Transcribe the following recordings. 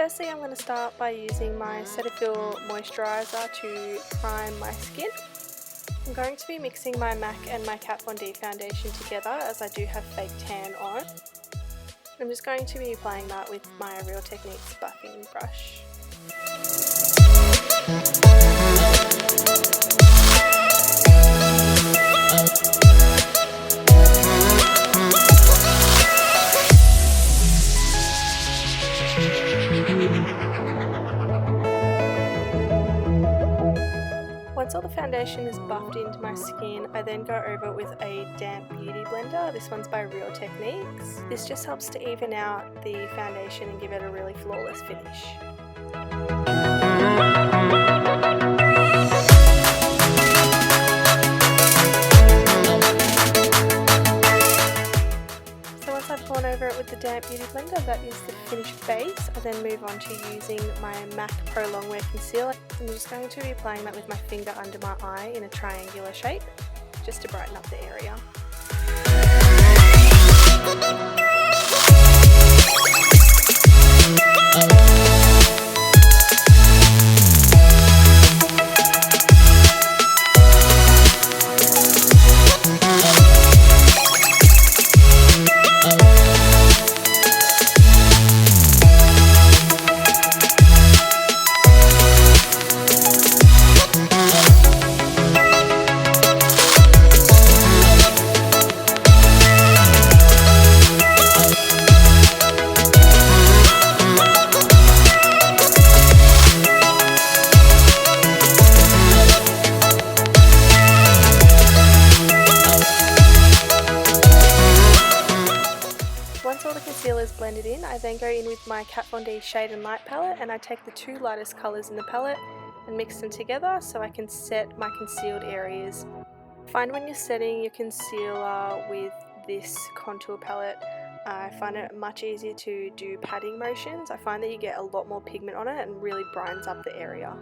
firstly I'm going to start by using my Cetaphil moisturiser to prime my skin. I'm going to be mixing my MAC and my Kat Von D foundation together as I do have fake tan on. I'm just going to be applying that with my Real Techniques buffing brush. Once all the foundation is buffed into my skin, I then go over it with a damp beauty blender. This one's by Real Techniques. This just helps to even out the foundation and give it a really flawless finish. I've gone over it with the damp beauty blender, that is the finished base. I then move on to using my MAC Pro Longwear Concealer. I'm just going to be applying that with my finger under my eye in a triangular shape, just to brighten up the area. Once all the concealer is blended in, I then go in with my Kat Von D Shade and Light palette, and I take the two lightest colours in the palette and mix them together so I can set my concealed areas. Find when you're setting your concealer with this contour palette, I find it much easier to do patting motions. I find that you get a lot more pigment on it and really brightens up the area.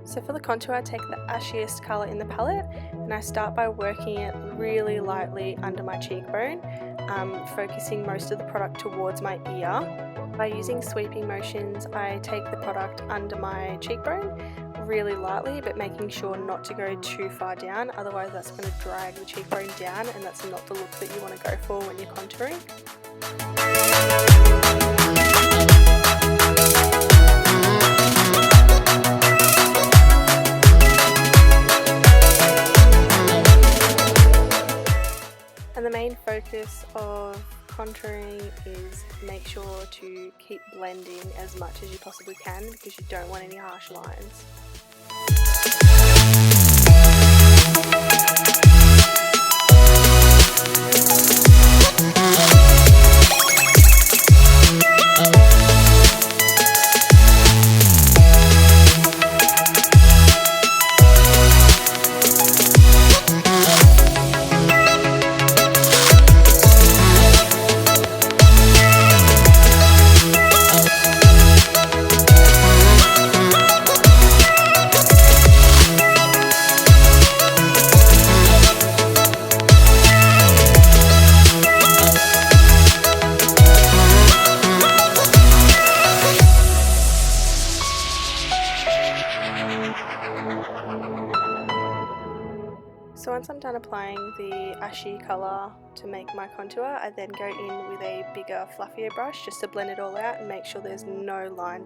So for the contour, I take the ashiest colour in the palette and I start by working it really lightly under my cheekbone, focusing most of the product towards my ear. By using sweeping motions, I take the product under my cheekbone really lightly, but making sure not to go too far down, otherwise that's going to drag the cheekbone down and that's not the look that you want to go for when you're contouring. And the main focus of contouring is make sure to keep blending as much as you possibly can because you don't want any harsh lines. So once I'm done applying the ashy colour to make my contour, I then go in with a bigger, fluffier brush just to blend it all out and make sure there's no line.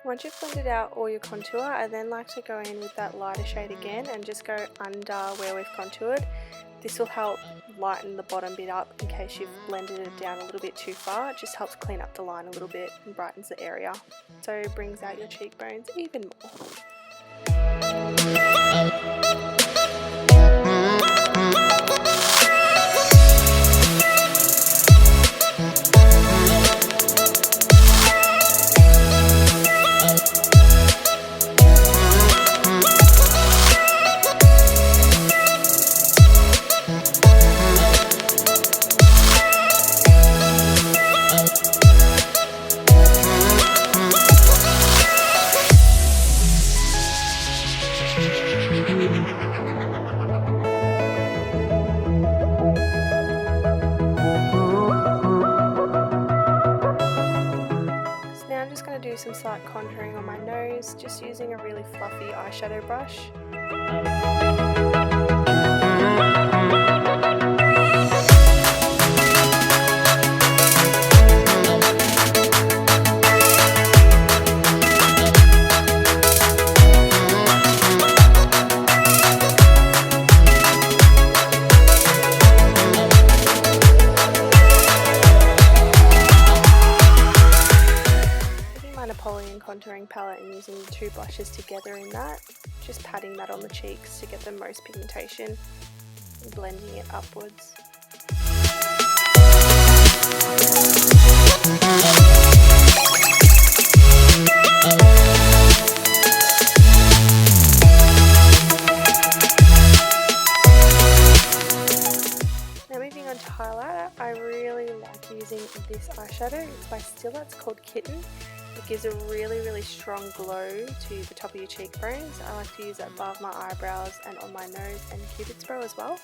Once you've blended out all your contour, I then like to go in with that lighter shade again and just go under where we've contoured. This will help lighten the bottom bit up in case you've blended it down a little bit too far. It just helps clean up the line a little bit and brightens the area, so it brings out your cheekbones even more. just going to do some slight contouring on my nose, just using a really fluffy eyeshadow brush. Napoleon contouring palette and using the two brushes together in that, just patting that on the cheeks to get the most pigmentation and blending it upwards. Now moving on to highlighter, I really like using this eyeshadow. It's by Stila, it's called Kitten. It gives a really strong glow to the top of your cheekbones. I like to use it above my eyebrows and on my nose and cupid's bow as well.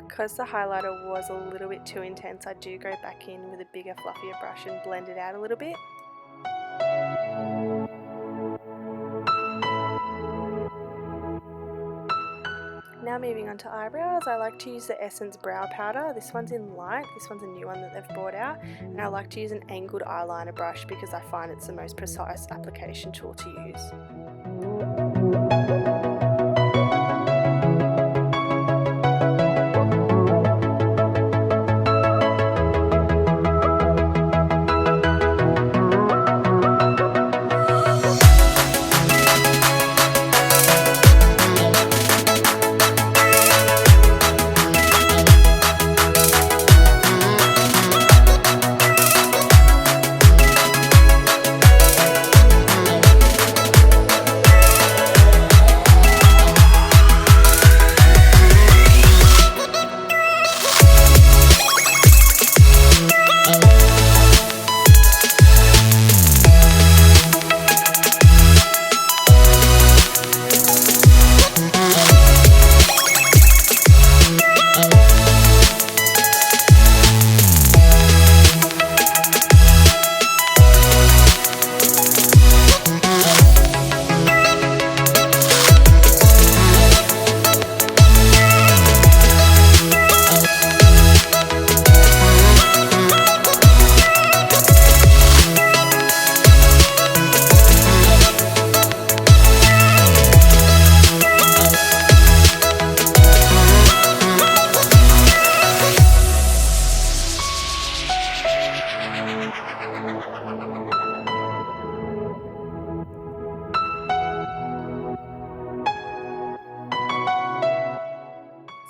Because the highlighter was a little bit too intense, I do go back in with a bigger, fluffier brush and blend it out a little bit. Now moving on to eyebrows, I like to use the Essence Brow Powder. This one's in light, this one's a new one that they've brought out, and I like to use an angled eyeliner brush because I find it's the most precise application tool to use.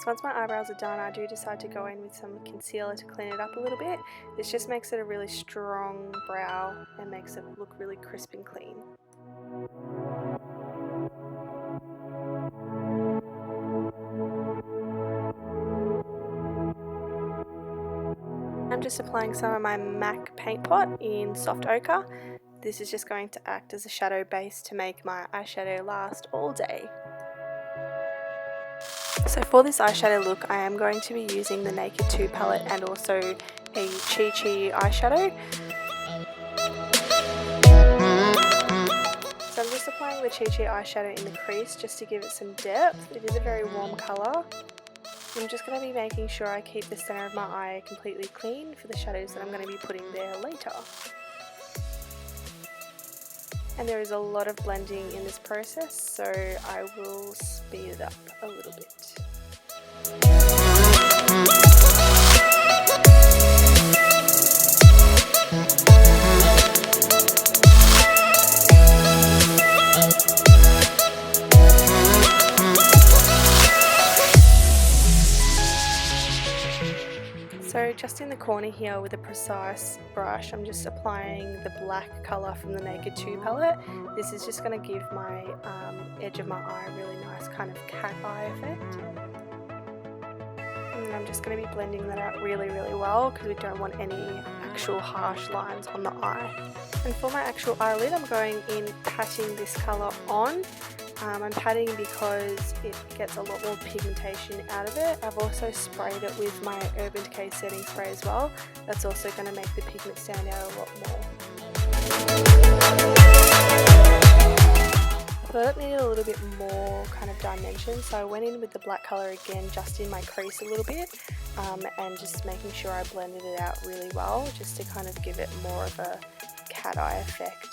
So once my eyebrows are done, I do decide to go in with some concealer to clean it up a little bit. This just makes it a really strong brow and makes it look really crisp and clean. I'm just applying some of my MAC paint pot in soft ochre. This is just going to act as a shadow base to make my eyeshadow last all day. So for this eyeshadow look, I am going to be using the Naked 2 palette and also a Chi Chi eyeshadow. So I'm just applying the Chi Chi eyeshadow in the crease just to give it some depth. It is a very warm colour. I'm just going to be making sure I keep the centre of my eye completely clean for the shadows that I'm going to be putting there later. And there is a lot of blending in this process, so I will speed it up a little bit. So just in the corner here with a precise brush, I'm just applying the black colour from the Naked 2 palette. This is just going to give my edge of my eye a really nice kind of cat eye effect. And I'm just going to be blending that out really well because we don't want any actual harsh lines on the eye. And for my actual eyelid, I'm going in patting this colour on. I'm patting because it gets a lot more pigmentation out of it. I've also sprayed it with my Urban Decay setting spray as well. That's also going to make the pigment stand out a lot more. I thought it needed a little bit more kind of dimension, so I went in with the black colour again, just in my crease a little bit, and just making sure I blended it out really well, just to kind of give it more of a cat eye effect.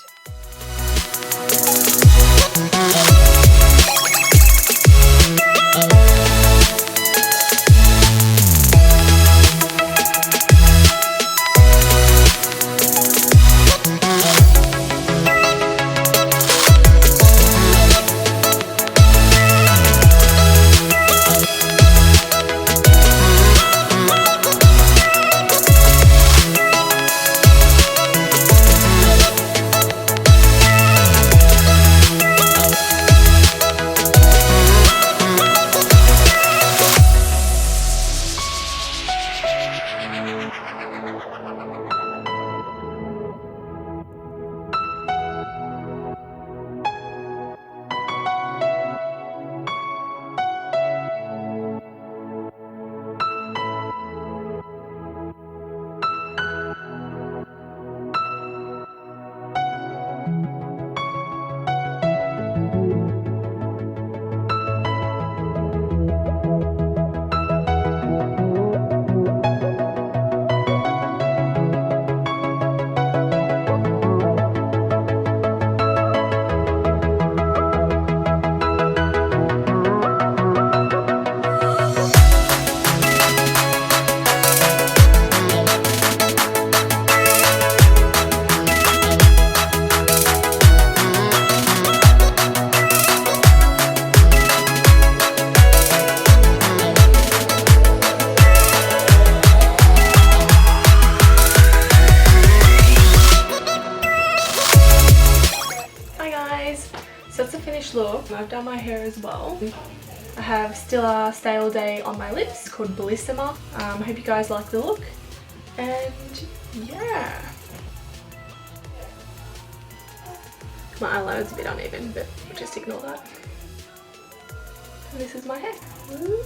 So that's the finished look. I've done my hair as well. I have Stila Stale Day on my lips called Bellissima. I hope you guys like the look. And yeah. My eyeliner's a bit uneven, but just ignore that. And this is my hair. Woo.